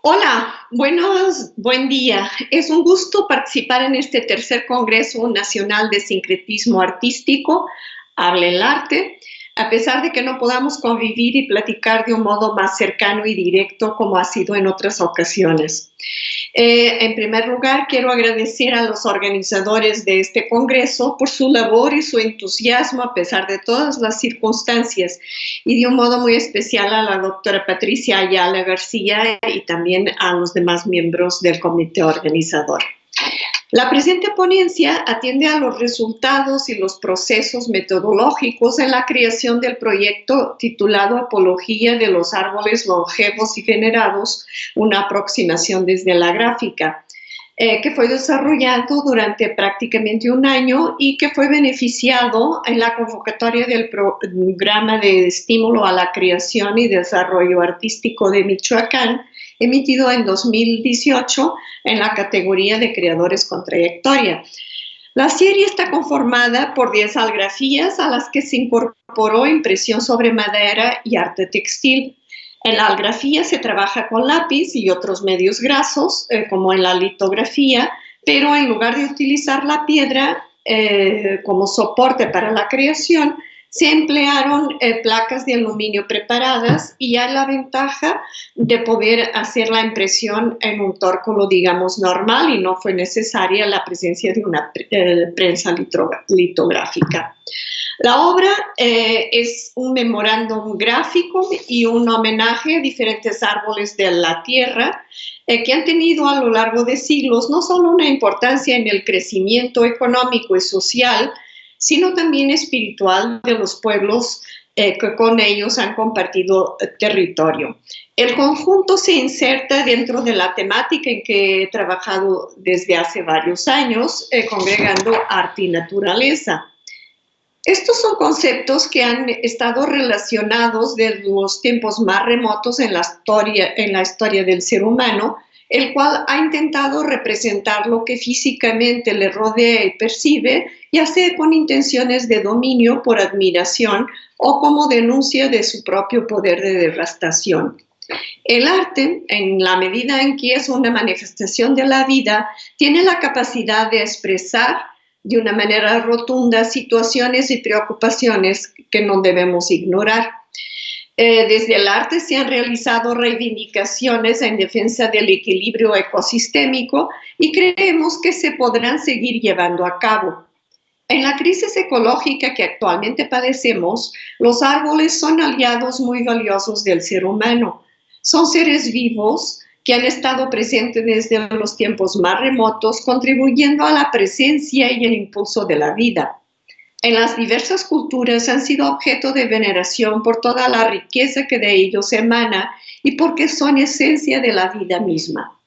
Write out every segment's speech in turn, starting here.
Hola, buen día. Es un gusto participar en este tercer Congreso Nacional de Sincretismo Artístico, Habla el Arte, a pesar de que no podamos convivir y platicar de un modo más cercano y directo como ha sido en otras ocasiones. En primer lugar, quiero agradecer a los organizadores de este Congreso por su labor y su entusiasmo a pesar de todas las circunstancias, y de un modo muy especial a la doctora Patricia Ayala García y también a los demás miembros del comité organizador. La presente ponencia atiende a los resultados y los procesos metodológicos en la creación del proyecto titulado Apología de los árboles longevos y venerados, una aproximación desde la gráfica, que fue desarrollado durante prácticamente un año y que fue beneficiado en la convocatoria del Programa de Estímulo a la Creación y Desarrollo Artístico de Michoacán, emitido en 2018 en la categoría de creadores con trayectoria. La serie está conformada por 10 algrafías a las que se incorporó impresión sobre madera y arte textil. En la algrafía se trabaja con lápiz y otros medios grasos, como en la litografía, pero en lugar de utilizar la piedra como soporte para la creación, se emplearon placas de aluminio preparadas y hay la ventaja de poder hacer la impresión en un tórculo, digamos, normal, y no fue necesaria la presencia de una prensa litográfica. La obra es un memorándum gráfico y un homenaje a diferentes árboles de la tierra que han tenido a lo largo de siglos no solo una importancia en el crecimiento económico y social, sino también espiritual de los pueblos que con ellos han compartido territorio. El conjunto se inserta dentro de la temática en que he trabajado desde hace varios años, congregando arte y naturaleza. Estos son conceptos que han estado relacionados desde los tiempos más remotos en la historia del ser humano, el cual ha intentado representar lo que físicamente le rodea y percibe, ya sea con intenciones de dominio, por admiración o como denuncia de su propio poder de devastación. El arte, en la medida en que es una manifestación de la vida, tiene la capacidad de expresar de una manera rotunda situaciones y preocupaciones que no debemos ignorar. Desde el arte se han realizado reivindicaciones en defensa del equilibrio ecosistémico y creemos que se podrán seguir llevando a cabo. En la crisis ecológica que actualmente padecemos, los árboles son aliados muy valiosos del ser humano. Son seres vivos que han estado presentes desde los tiempos más remotos, contribuyendo a la presencia y el impulso de la vida. En las diversas culturas han sido objeto de veneración por toda la riqueza que de ellos emana y porque son esencia de la vida misma.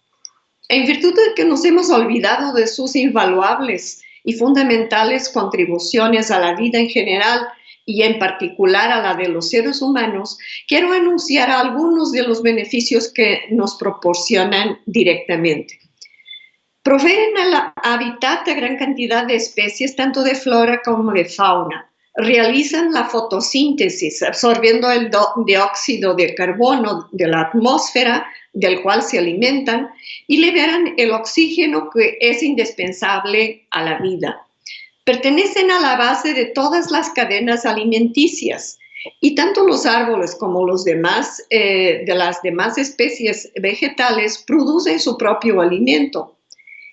En virtud de que nos hemos olvidado de sus invaluables y fundamentales contribuciones a la vida en general y en particular a la de los seres humanos, quiero anunciar algunos de los beneficios que nos proporcionan directamente. Proveen al hábitat a gran cantidad de especies, tanto de flora como de fauna. Realizan la fotosíntesis, absorbiendo el dióxido de carbono de la atmósfera, del cual se alimentan, y liberan el oxígeno que es indispensable a la vida. Pertenecen a la base de todas las cadenas alimenticias, y tanto los árboles como los demás, de las demás especies vegetales producen su propio alimento.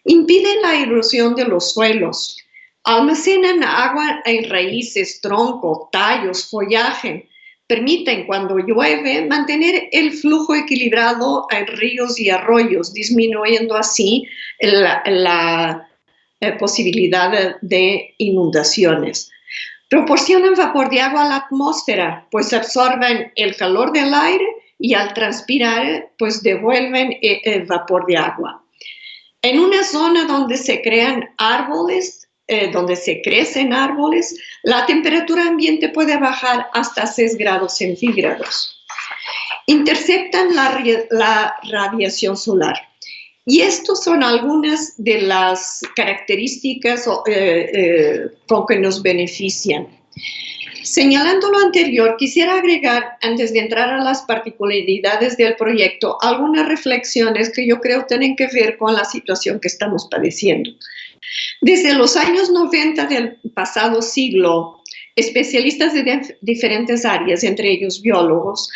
Impiden la erosión de los suelos, almacenan agua en raíces, tronco, tallos, follaje, permiten cuando llueve mantener el flujo equilibrado en ríos y arroyos, disminuyendo así la posibilidad de inundaciones. Proporcionan vapor de agua a la atmósfera, pues absorben el calor del aire y al transpirar, pues devuelven el vapor de agua. En una zona donde se crean árboles, donde se crecen árboles, la temperatura ambiente puede bajar hasta 6 grados centígrados. Interceptan la radiación solar. Y estas son algunas de las características con que nos benefician. Señalando lo anterior, quisiera agregar, antes de entrar a las particularidades del proyecto, algunas reflexiones que yo creo tienen que ver con la situación que estamos padeciendo. Desde los años 90 del pasado siglo, especialistas de diferentes áreas, entre ellos biólogos,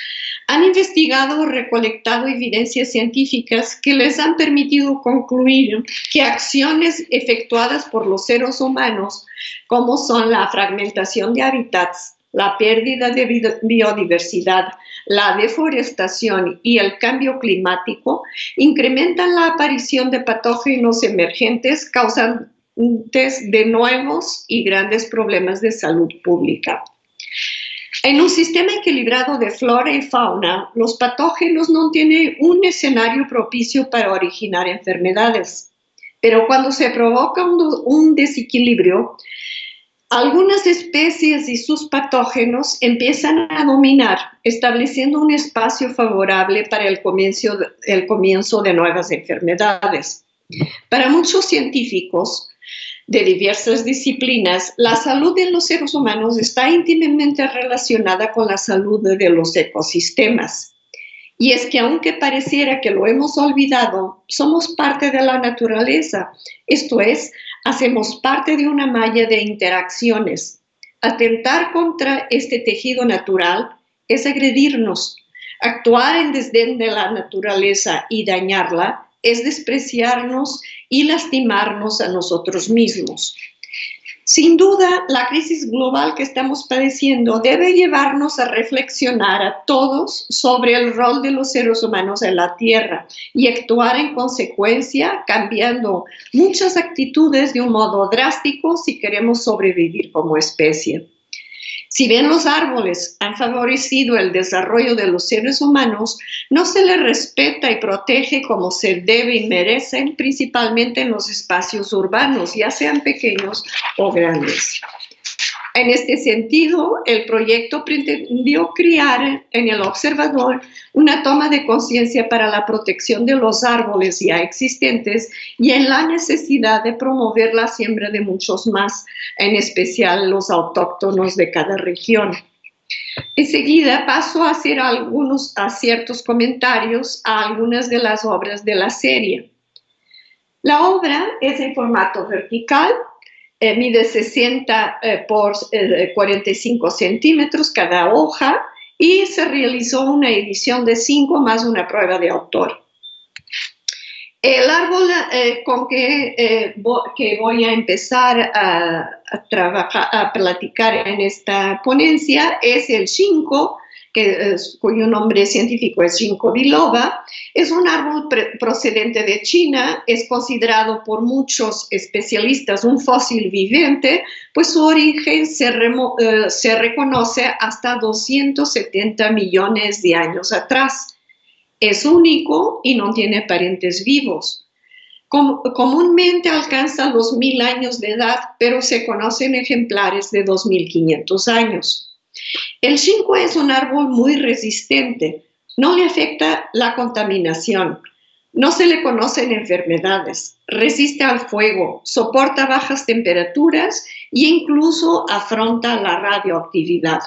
han investigado o recolectado evidencias científicas que les han permitido concluir que acciones efectuadas por los seres humanos, como son la fragmentación de hábitats, la pérdida de biodiversidad, la deforestación y el cambio climático, incrementan la aparición de patógenos emergentes causantes de nuevos y grandes problemas de salud pública. En un sistema equilibrado de flora y fauna, los patógenos no tienen un escenario propicio para originar enfermedades. Pero cuando se provoca un desequilibrio, algunas especies y sus patógenos empiezan a dominar, estableciendo un espacio favorable para el comienzo de nuevas enfermedades. Para muchos científicos de diversas disciplinas, la salud de los seres humanos está íntimamente relacionada con la salud de los ecosistemas. Y es que aunque pareciera que lo hemos olvidado, somos parte de la naturaleza, esto es, hacemos parte de una malla de interacciones. Atentar contra este tejido natural es agredirnos. Actuar en desdén de la naturaleza y dañarla es despreciarnos y lastimarnos a nosotros mismos. Sin duda, la crisis global que estamos padeciendo debe llevarnos a reflexionar a todos sobre el rol de los seres humanos en la Tierra y actuar en consecuencia, cambiando muchas actitudes de un modo drástico si queremos sobrevivir como especie. Si bien los árboles han favorecido el desarrollo de los seres humanos, no se les respeta y protege como se debe y merecen, principalmente en los espacios urbanos, ya sean pequeños o grandes. En este sentido, el proyecto pretendió crear en el observador una toma de conciencia para la protección de los árboles ya existentes y en la necesidad de promover la siembra de muchos más, en especial los autóctonos de cada región. Enseguida paso a hacer ciertos comentarios a algunas de las obras de la serie. La obra es en formato vertical, mide 60 por 45 centímetros cada hoja y se realizó una edición de 5 más una prueba de autor. El árbol con que voy a empezar a platicar en esta ponencia es el ginkgo, cuyo nombre científico es Ginkgo biloba. Es un árbol procedente de China, es considerado por muchos especialistas un fósil viviente, pues su origen se reconoce hasta 270 millones de años atrás. Es único y no tiene parientes vivos. Comúnmente alcanza los 1000 años de edad, pero se conocen ejemplares de 2500 años. El ginkgo es un árbol muy resistente, no le afecta la contaminación, no se le conocen enfermedades, resiste al fuego, soporta bajas temperaturas e incluso afronta la radioactividad.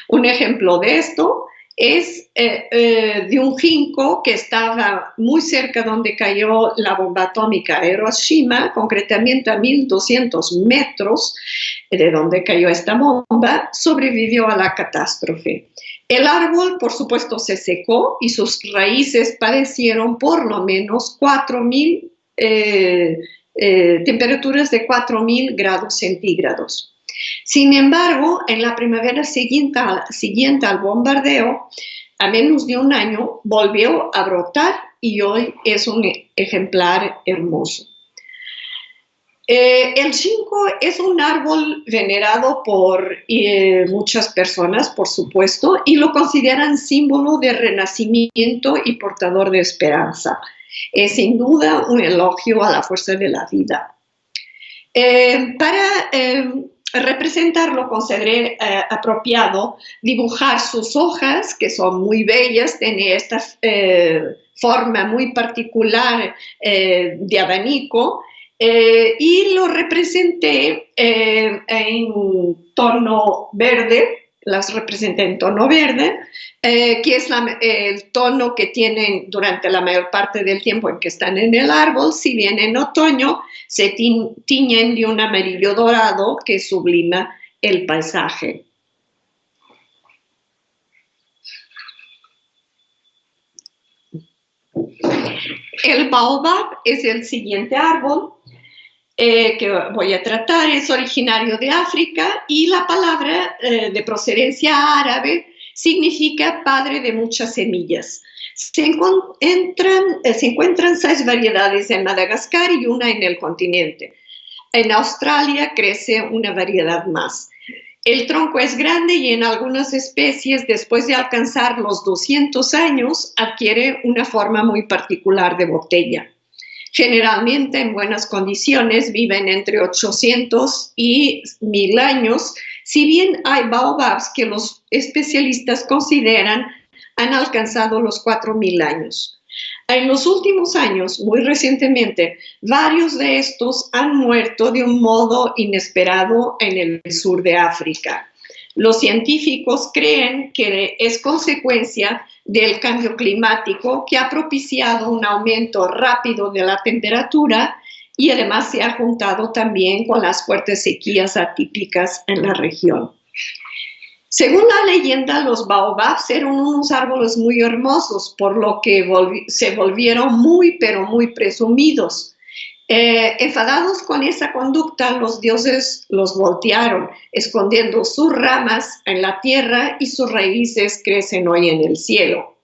Un ejemplo de esto es de un ginkgo que estaba muy cerca donde cayó la bomba atómica a Hiroshima, concretamente a 1200 metros de donde cayó esta bomba, sobrevivió a la catástrofe. El árbol, por supuesto, se secó y sus raíces padecieron por lo menos 4000 temperaturas de 4000 grados centígrados. Sin embargo, en la primavera siguiente al bombardeo, a menos de un año, volvió a brotar y hoy es un ejemplar hermoso. El ginkgo es un árbol venerado por muchas personas, por supuesto, y lo consideran símbolo de renacimiento y portador de esperanza. Es sin duda un elogio a la fuerza de la vida. Para representarlo, consideré apropiado dibujar sus hojas, que son muy bellas, tiene esta forma muy particular de abanico, y lo representé en tono verde, las representé en tono verde, que es el tono que tienen durante la mayor parte del tiempo en que están en el árbol. Si bien en otoño se tiñen de un amarillo dorado que sublima el paisaje. El baobab es el siguiente árbol que voy a tratar. Es originario de África y la palabra de procedencia árabe significa padre de muchas semillas. Se encuentran 6 variedades en Madagascar y una en el continente. En Australia crece una variedad más. El tronco es grande y en algunas especies, después de alcanzar los 200 años, adquiere una forma muy particular de botella. Generalmente en buenas condiciones viven entre 800 y 1000 años, si bien hay baobabs que los especialistas consideran han alcanzado los 4000 años. En los últimos años, muy recientemente, varios de estos han muerto de un modo inesperado en el sur de África. Los científicos creen que es consecuencia del cambio climático que ha propiciado un aumento rápido de la temperatura y además se ha juntado también con las fuertes sequías atípicas en la región. Según la leyenda, los baobabs eran unos árboles muy hermosos, por lo que se volvieron muy, pero muy presumidos. Enfadados con esa conducta, los dioses los voltearon, escondiendo sus ramas en la tierra y sus raíces crecen hoy en el cielo.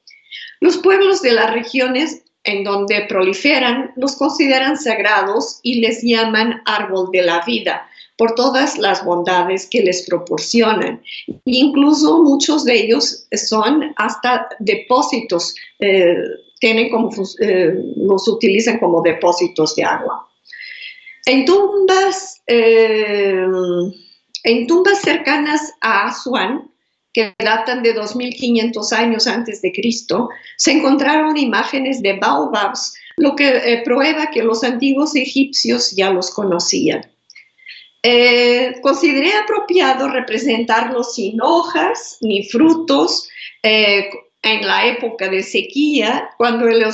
Los pueblos de las regiones en donde proliferan los consideran sagrados y les llaman árbol de la vida, por todas las bondades que les proporcionan. Incluso muchos de ellos son hasta depósitos, los utilizan como depósitos de agua. En tumbas cercanas a Asuán, que datan de 2500 años antes de Cristo, se encontraron imágenes de baobabs, lo que prueba que los antiguos egipcios ya los conocían. Consideré apropiado representarlos sin hojas ni frutos en la época de sequía, cuando el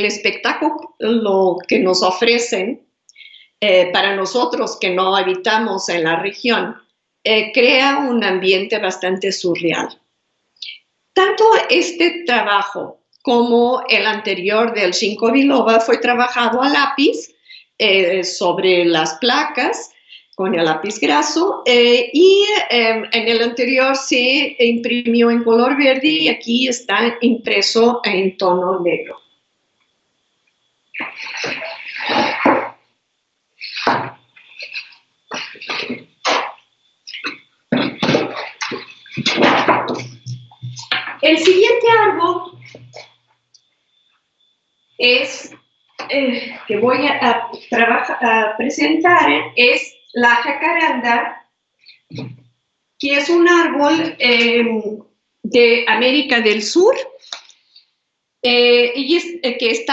espectáculo que nos ofrecen para nosotros que no habitamos en la región crea un ambiente bastante surreal. Tanto este trabajo como el anterior del ginkgo biloba fue trabajado a lápiz sobre las placas con el lápiz graso y en el anterior se imprimió en color verde y aquí está impreso en tono negro. El siguiente árbol que voy a presentar es la jacaranda, que es un árbol de América del Sur y que es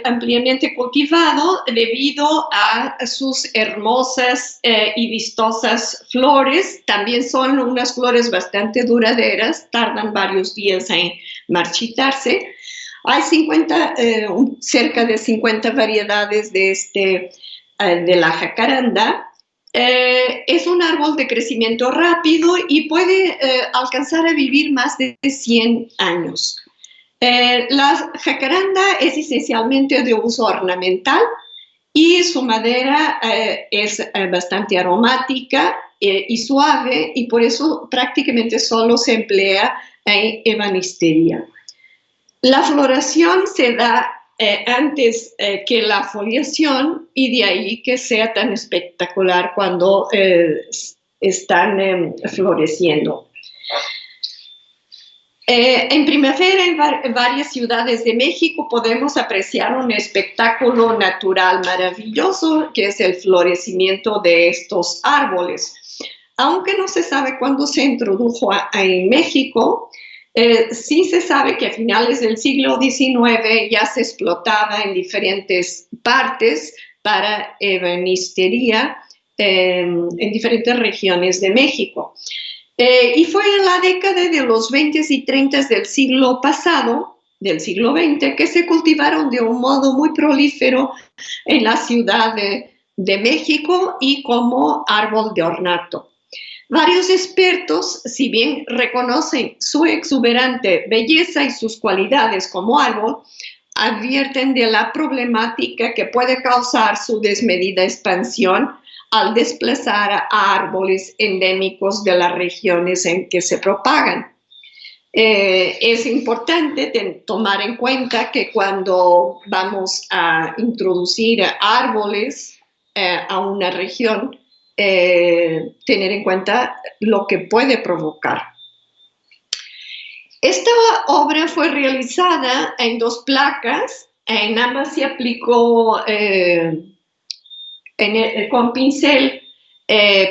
ampliamente cultivado debido a sus hermosas y vistosas flores. También son unas flores bastante duraderas, tardan varios días en marchitarse. Hay cerca de 50 variedades de la jacaranda. Es un árbol de crecimiento rápido y puede alcanzar a vivir más de 100 años. La jacaranda es esencialmente de uso ornamental y su madera es bastante aromática y suave y por eso prácticamente solo se emplea en ebanistería. La floración se da antes que la foliación y de ahí que sea tan espectacular cuando están floreciendo. En primavera en varias ciudades de México podemos apreciar un espectáculo natural maravilloso que es el florecimiento de estos árboles. Aunque no se sabe cuándo se introdujo en México, Sí se sabe que a finales del siglo XIX ya se explotaba en diferentes partes para ebanistería en diferentes regiones de México. Y fue en la década de los 20 y 30 del siglo pasado, del siglo XX, que se cultivaron de un modo muy prolífero en la Ciudad de México y como árbol de ornato. Varios expertos, si bien reconocen su exuberante belleza y sus cualidades como árbol, advierten de la problemática que puede causar su desmedida expansión al desplazar a árboles endémicos de las regiones en que se propagan. Es importante tomar en cuenta que cuando vamos a introducir árboles a una región, tener en cuenta lo que puede provocar. Esta obra fue realizada en 2 placas, en ambas se aplicó con pincel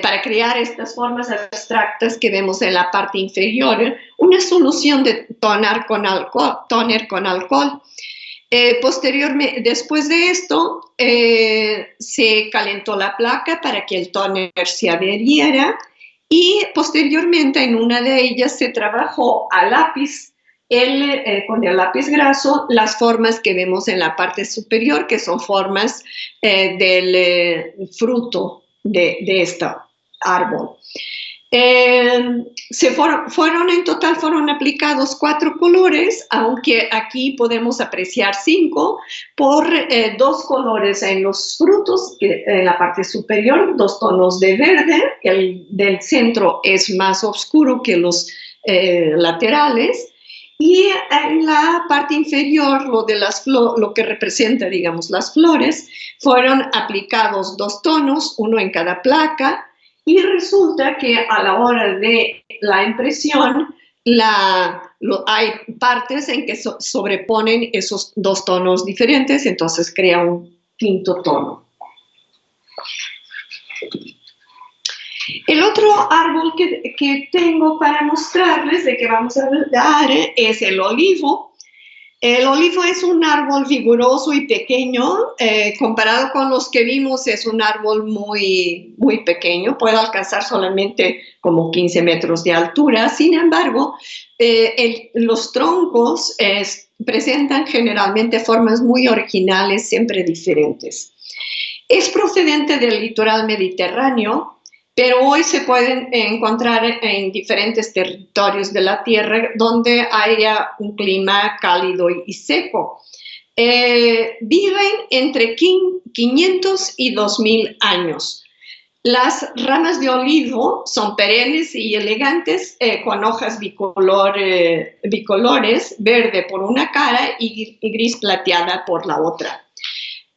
para crear estas formas abstractas que vemos en la parte inferior, una solución de toner con alcohol. Posteriormente, después de esto, se calentó la placa para que el tóner se adheriera y posteriormente en una de ellas se trabajó a lápiz, con el lápiz graso, las formas que vemos en la parte superior, que son formas del fruto de este árbol. En total fueron aplicados 4 colores, aunque aquí podemos apreciar 5 por 2 colores en los frutos, en la parte superior, 2 tonos de verde, el del centro es más oscuro que los laterales, y en la parte inferior, lo que representa, digamos, las flores, fueron aplicados 2 tonos, uno en cada placa. Y resulta que a la hora de la impresión hay partes en que sobreponen esos 2 tonos diferentes, entonces crea un 5º tono. El otro árbol que tengo para mostrarles, de que vamos a hablar, es el olivo. El olivo es un árbol vigoroso y pequeño, comparado con los que vimos es un árbol muy, muy pequeño, puede alcanzar solamente como 15 metros de altura. Sin embargo, los troncos presentan generalmente formas muy originales, siempre diferentes. Es procedente del litoral mediterráneo, pero hoy se pueden encontrar en diferentes territorios de la Tierra donde haya un clima cálido y seco. Viven entre 500 y 2000 años. Las ramas de olivo son perennes y elegantes, con hojas bicolores, verde por una cara y gris plateada por la otra.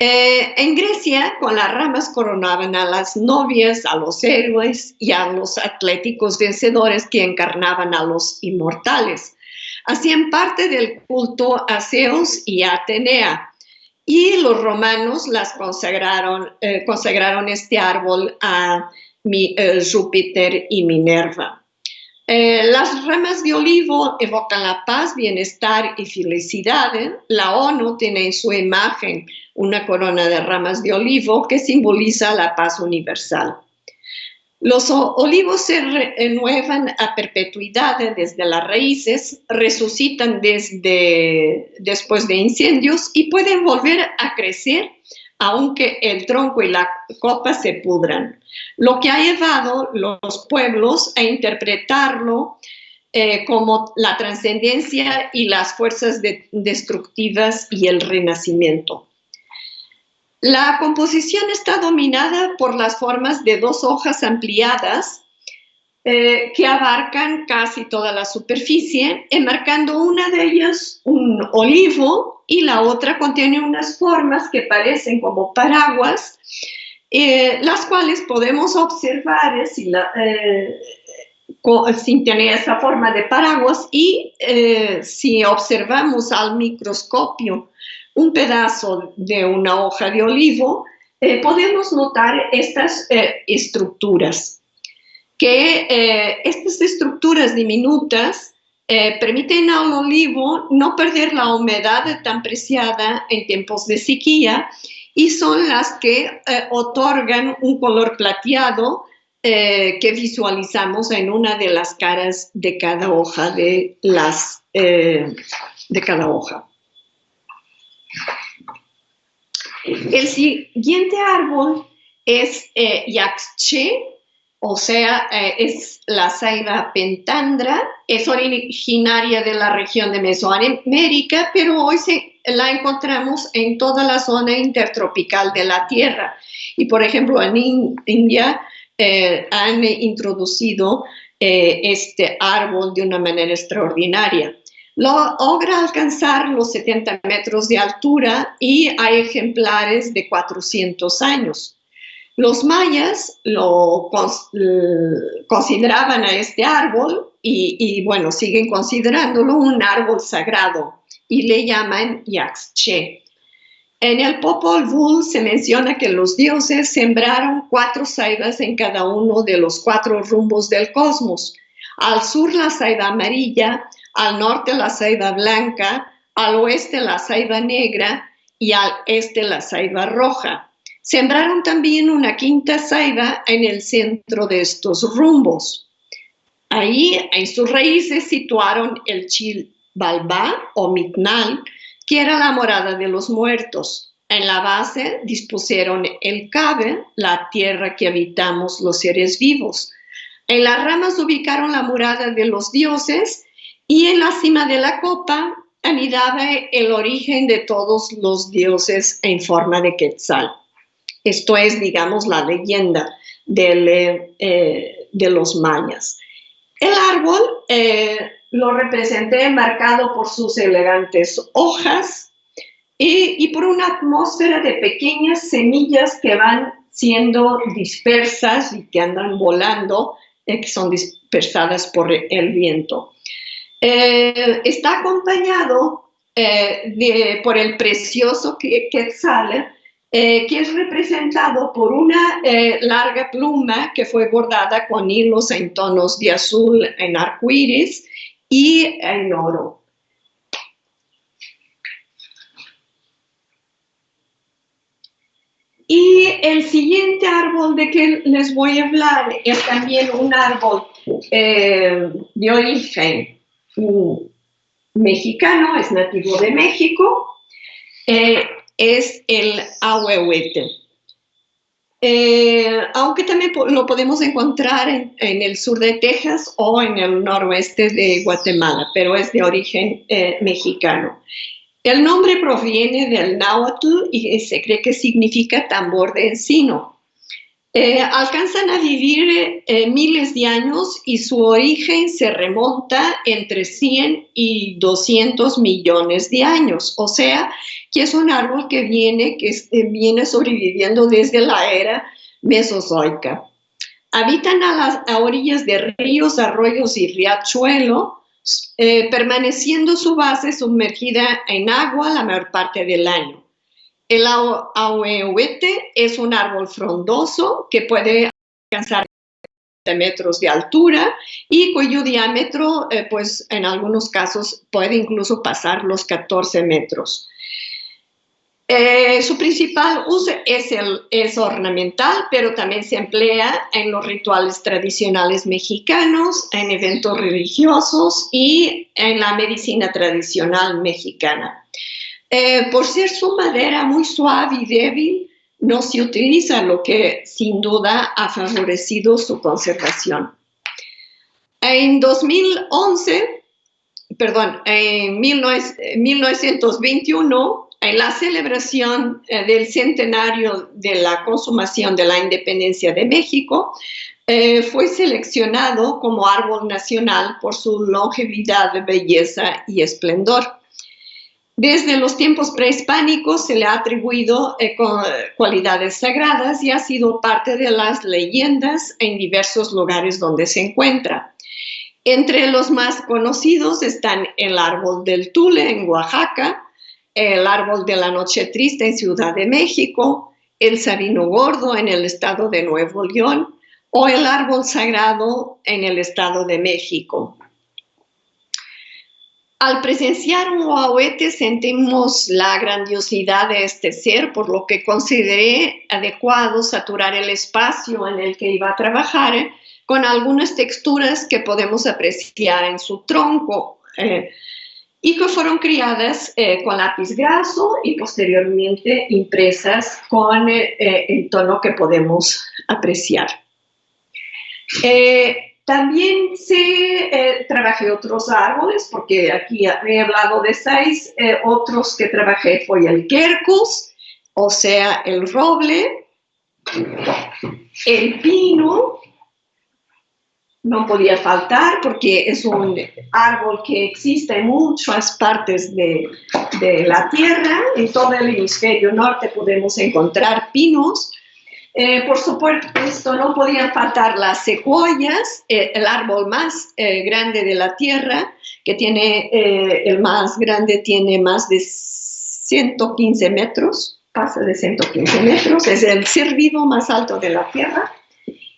En Grecia, con las ramas coronaban a las novias, a los héroes y a los atléticos vencedores que encarnaban a los inmortales. Hacían parte del culto a Zeus y a Atenea, y los romanos consagraron este árbol a Júpiter y Minerva. Las ramas de olivo evocan la paz, bienestar y felicidad. La ONU tiene en su imagen una corona de ramas de olivo que simboliza la paz universal. Los olivos se renuevan a perpetuidad desde las raíces, resucitan después de incendios y pueden volver a crecer aunque el tronco y la copa se pudran, lo que ha llevado los pueblos a interpretarlo como la trascendencia y las fuerzas destructivas y el renacimiento. La composición está dominada por las formas de 2 hojas ampliadas que abarcan casi toda la superficie, enmarcando una de ellas un olivo y la otra contiene unas formas que parecen como paraguas, las cuales podemos observar sin tener esa forma de paraguas, y si observamos al microscopio un pedazo de una hoja de olivo, podemos notar estas estructuras. Estas estructuras diminutas permiten al olivo no perder la humedad tan preciada en tiempos de sequía y son las que otorgan un color plateado que visualizamos en una de las caras de cada hoja de cada hoja. El siguiente árbol es Yaxche, o sea, es la ceiba pentandra, es originaria de la región de Mesoamérica, pero hoy la encontramos en toda la zona intertropical de la Tierra. Y, por ejemplo, en India han introducido este árbol de una manera extraordinaria. Logra alcanzar los 70 metros de altura y hay ejemplares de 400 años. Los mayas consideraban a este árbol y bueno, siguen considerándolo un árbol sagrado y le llaman Yaxche. En el Popol Vuh se menciona que los dioses sembraron 4 ceibas en cada uno de los 4 rumbos del cosmos. Al sur la ceiba amarilla, al norte la ceiba blanca, al oeste la ceiba negra y al este la ceiba roja. Sembraron también una 5ª ceiba en el centro de estos rumbos. Ahí, en sus raíces, situaron el Chilbalbá o Mitnal, que era la morada de los muertos. En la base dispusieron el Cabe, la tierra que habitamos los seres vivos. En las ramas ubicaron la morada de los dioses y en la cima de la copa anidaba el origen de todos los dioses en forma de quetzal. Esto es, digamos, la leyenda de los mayas. El árbol lo representé marcado por sus elegantes hojas y por una atmósfera de pequeñas semillas que van siendo dispersas y que andan volando, que son dispersadas por el viento. Está acompañado por el precioso quetzal, que es representado por una larga pluma que fue bordada con hilos en tonos de azul en arcoíris y en oro. Y el siguiente árbol de que les voy a hablar es también un árbol de origen mexicano, es nativo de México. Es el ahuehuete. Aunque también lo podemos encontrar en el sur de Texas o en el noroeste de Guatemala, pero es de origen mexicano. El nombre proviene del náhuatl y se cree que significa tambor de encino. Alcanzan a vivir miles de años y su origen se remonta entre 100 y 200 millones de años, o sea, que es un árbol que viene sobreviviendo desde la era mesozoica. Habitan a orillas de ríos, arroyos y riachuelos, permaneciendo su base sumergida en agua la mayor parte del año. El ahuehuete es un árbol frondoso que puede alcanzar metros de altura y cuyo diámetro, pues en algunos casos, puede incluso pasar los 14 metros. Su principal uso es ornamental, pero también se emplea en los rituales tradicionales mexicanos, en eventos religiosos y en la medicina tradicional mexicana. Por ser su madera muy suave y débil, no se utiliza, lo que sin duda ha favorecido su conservación. En 1921, en la celebración del centenario de la consumación de la independencia de México, fue seleccionado como árbol nacional por su longevidad, belleza y esplendor. Desde los tiempos prehispánicos se le ha atribuido cualidades sagradas y ha sido parte de las leyendas en diversos lugares donde se encuentra. Entre los más conocidos están el árbol del Tule en Oaxaca, el árbol de la Noche Triste en Ciudad de México, el Sabino Gordo en el estado de Nuevo León o el árbol sagrado en el estado de México. Al presenciar un Huahuete sentimos la grandiosidad de este ser, por lo que consideré adecuado saturar el espacio en el que iba a trabajar con algunas texturas que podemos apreciar en su tronco y que fueron creadas con lápiz graso y posteriormente impresas con el tono que podemos apreciar. También trabajé otros árboles, porque aquí he hablado de 6, otros que trabajé fue el quercus, o sea, el roble, el pino, no podía faltar porque es un árbol que existe en muchas partes de la Tierra, en todo el hemisferio norte podemos encontrar pinos. Por supuesto, no podían faltar las secuoyas, el árbol más grande de la Tierra, que tiene, el más grande tiene más de 115 metros, pasa de 115 metros, es el ser vivo más alto de la Tierra.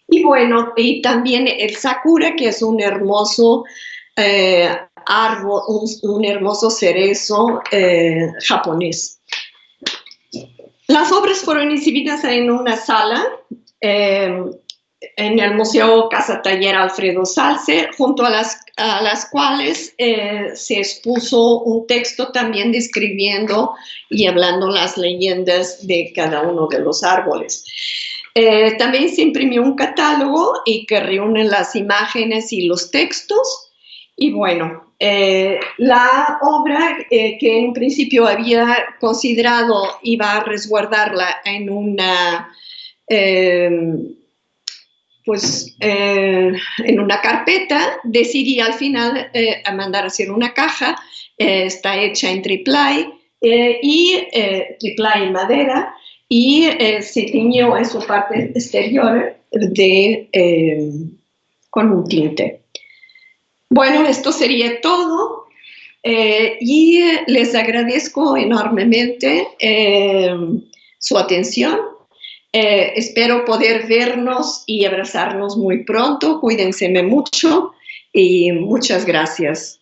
Y bueno, y también el sakura, que es un hermoso árbol, un hermoso cerezo japonés. Las obras fueron exhibidas en una sala en el Museo Casa Taller Alfredo Salce, junto a las cuales se expuso un texto también describiendo y hablando las leyendas de cada uno de los árboles. También se imprimió un catálogo y que reúne las imágenes y los textos. Y bueno, la obra que en principio había considerado iba a resguardarla en una, en una carpeta, decidí al final a mandar a hacer una caja, está hecha en triplay triplay en madera, y se tiñó en su parte exterior con un tinte. Bueno, esto sería todo y les agradezco enormemente su atención. Espero poder vernos y abrazarnos muy pronto. Cuídense mucho y muchas gracias.